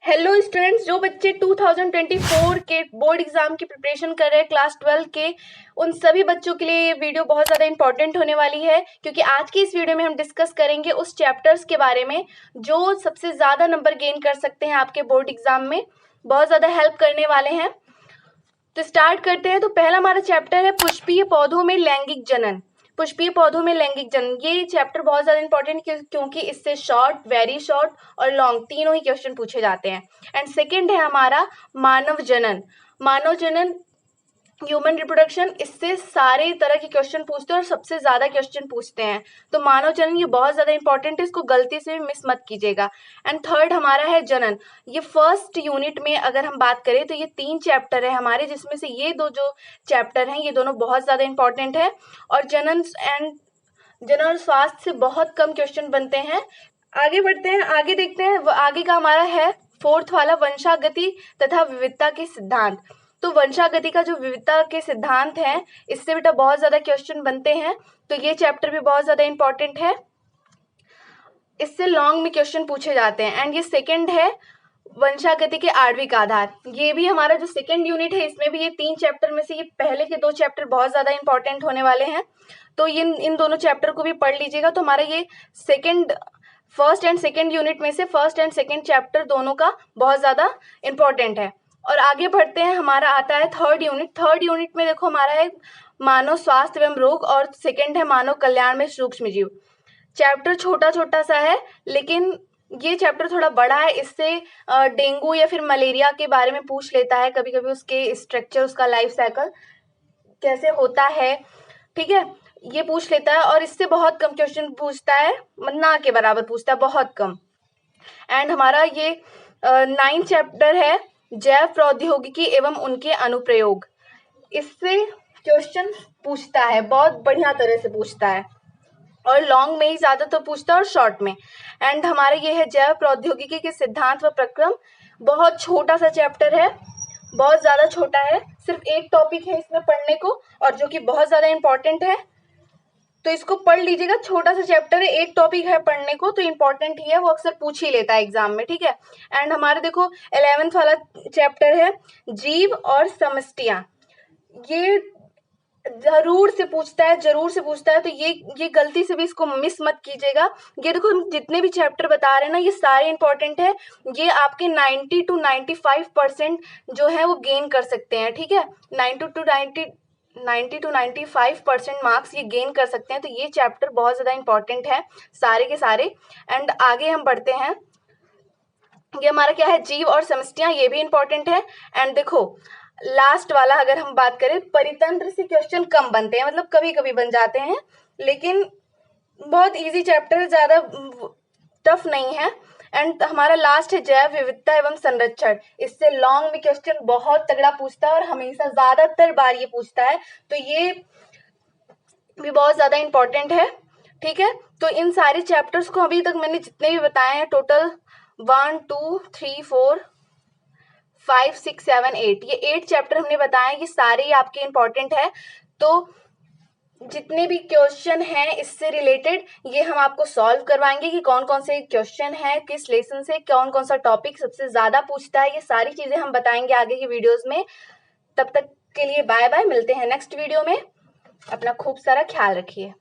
Hello students, जो बच्चे 2024 के बोर्ड एग्जाम की प्रिपरेशन कर रहे हैं क्लास 12 के, उन सभी बच्चों के लिए ये वीडियो बहुत ज़्यादा इंपॉर्टेंट होने वाली है, क्योंकि आज की इस वीडियो में हम डिस्कस करेंगे उस चैप्टर्स के बारे में जो सबसे ज़्यादा नंबर गेन कर सकते हैं आपके बोर्ड एग्जाम में, बहुत ज़्यादा हेल्प करने वाले हैं। तो स्टार्ट करते हैं। तो पहला हमारा चैप्टर है पुष्पीय पौधों में लैंगिक जनन। पुष्पीय पौधों में लैंगिक जनन, ये चैप्टर बहुत ज्यादा इंपॉर्टेंट क्योंकि इससे शॉर्ट, वेरी शॉर्ट और लॉन्ग तीनों ही क्वेश्चन पूछे जाते हैं। एंड सेकंड है हमारा मानव जनन। मानव जनन, ह्यूमन रिप्रोडक्शन, इससे सारे तरह के क्वेश्चन पूछते हैं और सबसे ज्यादा क्वेश्चन पूछते हैं। तो मानव जनन ये बहुत ज्यादा इंपॉर्टेंट है, इसको गलती से भी मिस मत कीजिएगा। एंड थर्ड हमारा है जनन। ये फर्स्ट यूनिट में अगर हम बात करें तो ये 3 चैप्टर है हमारे, जिसमें से ये 2 जो चैप्टर हैं ये दोनों बहुत ज्यादा इंपॉर्टेंट है। और जनन और स्वास्थ्य से बहुत कम क्वेश्चन बनते हैं। आगे बढ़ते हैं, आगे देखते हैं। आगे का हमारा है फोर्थ वाला, वंशागति तथा विविधता के सिद्धांत। तो वंशागति का जो विविधता के सिद्धांत है, इससे बेटा बहुत ज्यादा क्वेश्चन बनते हैं, तो ये चैप्टर भी बहुत ज्यादा इंपॉर्टेंट है, इससे लॉन्ग में क्वेश्चन पूछे जाते हैं। एंड ये सेकंड है वंशागति के आणविक आधार। ये भी हमारा जो सेकंड यूनिट है, इसमें भी ये 3 चैप्टर में से ये पहले के 2 चैप्टर बहुत ज्यादा इंपॉर्टेंट होने वाले हैं, तो इन दोनों चैप्टर को भी पढ़ लीजिएगा। तो हमारा ये फर्स्ट एंड सेकंड यूनिट में से फर्स्ट एंड सेकंड चैप्टर दोनों का बहुत ज्यादा इंपॉर्टेंट है। और आगे बढ़ते हैं, हमारा आता है थर्ड यूनिट। थर्ड यूनिट में देखो हमारा है मानव स्वास्थ्य एवं रोग, और सेकंड है मानव कल्याण में सूक्ष्म जीव। चैप्टर छोटा छोटा सा है, लेकिन ये चैप्टर थोड़ा बड़ा है, इससे डेंगू या फिर मलेरिया के बारे में पूछ लेता है कभी कभी, उसके स्ट्रक्चर, उसका लाइफ साइकिल कैसे होता है, ठीक है, ये पूछ लेता है। और इससे बहुत कम क्वेश्चन पूछता है, ना के बराबर पूछता है, बहुत कम। एंड हमारा ये 9 चैप्टर है जैव प्रौद्योगिकी एवं उनके अनुप्रयोग। इससे क्वेश्चन पूछता है, बहुत बढ़िया तरह से पूछता है, और लॉन्ग में ही ज्यादातर पूछता है और शॉर्ट में। एंड हमारा ये है जैव प्रौद्योगिकी के सिद्धांत व प्रक्रम। बहुत छोटा सा चैप्टर है, बहुत ज्यादा छोटा है, सिर्फ एक टॉपिक है इसमें पढ़ने को, और जो कि बहुत ज्यादा इंपॉर्टेंट है, तो इसको पढ़ लीजिएगा। छोटा सा चैप्टर है, एक टॉपिक है पढ़ने को, तो इंपॉर्टेंट ही है, वो अक्सर पूछ ही लेता है एग्जाम में, ठीक है। एंड हमारे देखो 11th वाला चैप्टर है जीव और समष्टियां। ये जरूर से पूछता है, तो ये गलती से भी इसको मिस मत कीजिएगा। ये देखो हम जितने भी चैप्टर बता रहे हैं ना, ये सारे इंपॉर्टेंट है, ये आपके 90 to 95% जो है वो गेन कर सकते हैं, ठीक है। 90 to 95% मार्क्स ये गेन कर सकते हैं, तो ये चैप्टर बहुत ज्यादा इंपॉर्टेंट है सारे के सारे। एंड आगे हम बढ़ते हैं, ये हमारा क्या है, जीव और समष्टियां, ये भी इंपॉर्टेंट है। एंड देखो लास्ट वाला अगर हम बात करें, परितंत्र से क्वेश्चन कम बनते हैं, मतलब कभी कभी बन जाते हैं, लेकिन बहुत इजी चैप्टर है, ज्यादा टफ नहीं है। एंड हमारा लास्ट है जैव विविधता एवं संरक्षण। इससे लॉन्ग में क्वेश्चन बहुत तगड़ा पूछता है, और हमेशा ज्यादातर बार ये पूछता है, तो ये भी बहुत ज्यादा इंपॉर्टेंट है, ठीक है। तो इन सारे चैप्टर्स को अभी तक मैंने जितने भी बताए हैं, टोटल 1 2 3 4 5 6 7 8, ये 8 चैप्टर हमने बताए, ये सारे ही आपके इंपॉर्टेंट है। तो जितने भी क्वेश्चन हैं इससे रिलेटेड, ये हम आपको सॉल्व करवाएंगे कि कौन कौन से क्वेश्चन हैं, किस लेसन से कौन कौन सा टॉपिक सबसे ज्यादा पूछता है, ये सारी चीजें हम बताएंगे आगे की वीडियोस में। तब तक के लिए बाय बाय, मिलते हैं नेक्स्ट वीडियो में। अपना खूब सारा ख्याल रखिए।